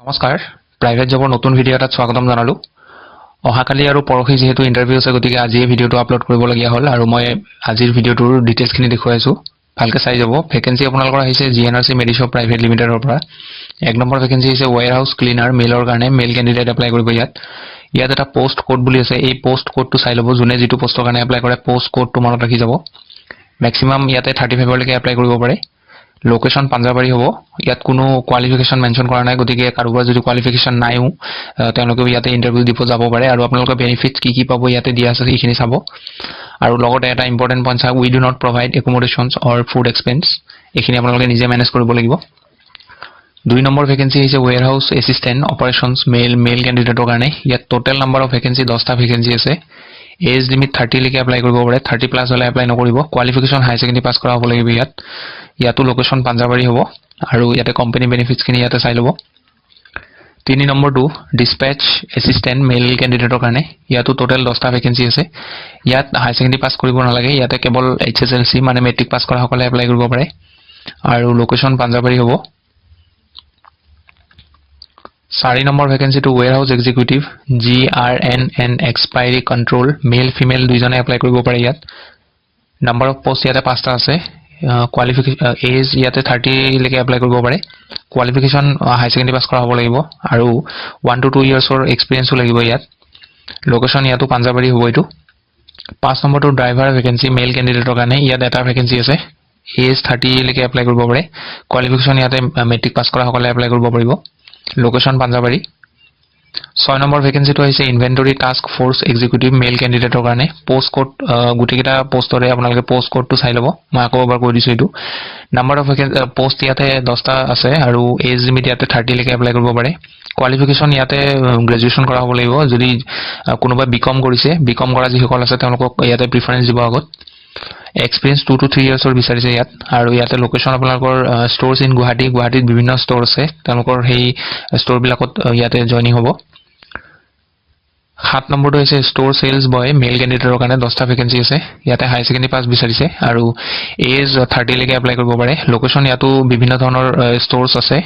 নমস্কাৰ প্ৰাইভেট জবৰ নতুন ভিডিঅ' এটাত স্বাগতম জনালো অহাকালি আৰু পৰহি যেহেতু ইন্টাৰভিউ আছে গতিকে আজি এই ভিডিঅ'টো আপলোড কৰিবলগীয়া হ'ল আৰু মই আজিৰ ভিডিঅ'টোৰ ডিটেইলছখিনি দেখুৱাইছো ভালকে চাই যাব ভেকেন্সি আপোনালোকৰ আহিছে জিএনআৰসি মেডিশ্বপ প্ৰাইভেট লিমিটেডৰ পৰা এক নম্বৰ ভেকেন্সি হৈছে ওয়্যাৰহাউছ ক্লিনাৰ মেলৰ কাৰণে মেল কেণ্ডিডেট এপ্লাই কৰিব ইয়াত এটা পোষ্ট কোড বুলি আছে এই পোষ্ট কোডটো চাই ল'ব যোনে যিটো পোষ্টৰ কাৰণে এপ্লাই কৰে পোষ্ট কোডটো মনত ৰাখি যাব ম্যাক্সিমাম ইয়াতে 35 লৈকে এপ্লাই কৰিব পাৰে লোকেশন পাঞ্জাবাৰী হ'ব ইয়াত কোনো কোৱালিফিকেশন মেনশন কৰা নাই গতিকে কাৰোবাৰ যদি কোৱালিফিকেশন নাইও তেওঁলোকে ইয়াতে ইন্টাৰভিউ দিব যাব পাৰে আৰু আপোনালোকৰ বেনিফিটছ কি পাব ইয়াতে দিয়া আছে এইখিনি চাব আৰু লগতে এটা ইম্পৰ্টেন্ট পইণ্ট আছে we do not provide accommodations or food expense এইখিনি আপোনালোকে নিজে মেনেজ কৰিব লাগিব দুই নম্বৰ ভেকেন্সি হৈছে ওয়্যাৰহাউছ এসিস্ট্যান্ট অপাৰেশনছ মেল কেণ্ডিডেটৰ কাৰণে ইয়াত টোটাল নাম্বাৰ অফ ভেকেন্সি 10টা ভেকেন্সি আছে এজ লিমিট 30 লৈকে এপ্লাই কৰিব পাৰে 30 প্লাস হলে এপ্লাই নকৰিব কোৱালিফিকেশন হাই সেকেন্ডাৰী পাস কৰা হ'ব লাগিব ইয়াতো লোকেশন পাঞ্জাবাৰী হ'ব আৰু ইয়াতে কোম্পানী বেনিফিটছ খিনি ইয়াতে চাই ল'ব 3 নম্বৰটো ডিসপ্যাচ এসিস্ট্যান্ট মেল কেণ্ডিডেটৰ কাৰণে ইয়াতো টোটাল 10টা ভেকেন্সি আছে ইয়াত হাই সেকেন্ডাৰী পাস কৰিব নালাগে ইয়াতে কেৱল এইচএসএলসি মানে মেট্ৰিক পাস কৰা সকলে এপ্লাই কৰিব পাৰে আৰু লোকেশন পাঞ্জাবাৰী হ'ব 4 নম্বৰ ভেকেন্সিটো warehouse executive GRNN expiry control male female দুইজনে এপ্লাই কৰিব পাৰে ইয়াত নাম্বাৰ অফ পোষ্ট ইয়াতে 5টা আছে কোৱালিফিকেশন এজ ইয়াতে 30 লৈকে এপ্লাই কৰিব পাৰে কোৱালিফিকেশন হাই সেকেন্ডাৰী পাস কৰা হ'ব লাগিব আৰু 1 to 2 ইয়াৰ্ছৰ এক্সপেৰিয়েন্সও লাগিব ইয়াত লোকেশন ইয়াতো পাঞ্জাবাৰী হ'ব এটো 5 নম্বৰটো ড্ৰাইভাৰ ভেকেন্সি মেল কেণ্ডিডেটৰ কাৰণে ইয়াত এটা ভেকেন্সি আছে এজ 30 লৈকে এপ্লাই কৰিব পাৰে কোৱালিফিকেশন ইয়াতে মেট্ৰিক পাস কৰা সকলে এপ্লাই কৰিব পাৰিব লোকেশন পাঞ্জাবাৰী 6 নম্বৰ ভেকেন্সিটো হৈছে inventory task force executive male কেণ্ডিডেটৰ কাৰণে পোষ্ট কোড গুটিকেটা পোষ্টৰে আপোনালোকে পোষ্ট কোডটো চাই ল'ব মই আকৌ এবাৰ কৈ দিছো এটো নাম্বাৰ অফ পোষ্ট ইয়াতে 10টা আছে আৰু এজ লিমিট ইয়াতে 30 লৈকে এপ্লাই কৰিব পাৰে কোৱালিফিকেশন ইয়াতে গ্ৰেজুৱেচন কৰা হ'ব লাগিব যদি কোনোবা বিকম কৰিছে বিকম কৰা যিসকল আছে তেওঁলোকক ইয়াতে প্ৰিফাৰেন্স দিব আগত এক্সপেৰিয়েন্স 2 to 3 ইয়াৰ্ছৰ বিচাৰিছে ইয়াত আৰু ইয়াতে লোকেশন আপোনালোকৰ ষ্ট'ৰছ ইন গুৱাহাটীত বিভিন্ন ষ্ট'ৰ আছে তেওঁলোকৰ সেই ষ্ট'ৰ বিলাকত ইয়াতে জয়নিং হ'ব 7 নম্বৰটো হৈছে ষ্ট'ৰ সেলছ বয় মেল কেণ্ডিডেটৰ কাৰণে 10টা ভেকেন্সি আছে ইয়াতে হাই সেকেন্ডাৰী পাস বিচাৰিছে আৰু এজ 30 লৈকে এপ্লাই কৰিব পাৰে লোকেশন ইয়াতো বিভিন্ন ধৰণৰ ষ্ট'ৰছ আছে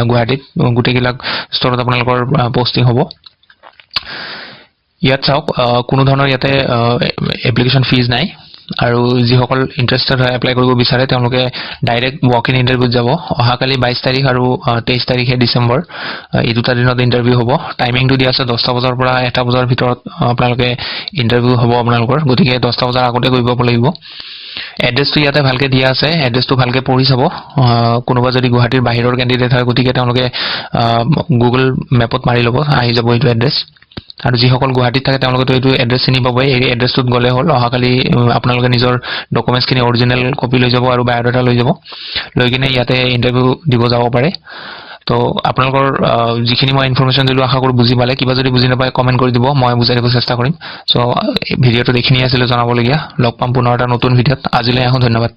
গুৱাহাটীত গুটেকিলাক ষ্ট'ৰত আপোনালোকৰ পোষ্টিং হ'ব ইয়াত চাওক কোনো ধৰণৰ ইয়াতে এপ্লিকেশন ফিজ নাই আৰু যিসকল ইন্টাৰেষ্টেড হয় এপ্লাই কৰিব বিচাৰে তেওঁলোকে ডাইৰেক্ট ওয়াক ইন ইন্টাৰভিউত যাব অহাকালি 22 তাৰিখ আৰু 23 তাৰিখে ডিসেম্বৰ এই দুটা দিনত ইন্টাৰভিউ হ'ব টাইমিংটো দিয়া আছে 10টা বজাৰ পৰা 1টা বজাৰ ভিতৰত আপোনালোকে ইন্টাৰভিউ হ'ব আপোনালোকৰ গতিকে 10টা বজাৰ আগতে কৰিব লাগিব এড্ৰেছটো ইয়াতে ভালকে দিয়া আছে এড্ৰেছটো ভালকে পঢ়ি চাব কোনোবা যদি গুৱাহাটীৰ বাহিৰৰ কেণ্ডিডেট হয় গতিকে তেওঁলোকে গুগল মেপত মাৰি ল'ব আহি যাব এইটো এড্ৰেছ আৰু যিসকল গুৱাহাটীত থাকে তেওঁলোকে এইটো এড্ৰেছ চিনি পাব এই এড্ৰেছটোত গলে হ'ল অহাকালি আপোনালোকে নিজৰ ডকুমেন্টছ খিনি অৰিজিনাল কপি লৈ যাব আৰু বায়োডাটা লৈ যাব লৈ কিনে ইয়াতে ইন্টাৰভিউ দিব যাব পাৰে তো আপোনালোকৰ যিখিনি মই ইনফৰমেশন দিলো আশা কৰো বুজি পালে কিবা যদি বুজি নাপায় কমেন্ট কৰি দিব মই বুজাই দিব চেষ্টা কৰিম সো ভিডিঅটো দেখিনি আছিল জনাবলগীয়া লগ পাম পুনৰ এটা নতুন ভিডিঅত আজিলৈ আহো ধন্যবাদ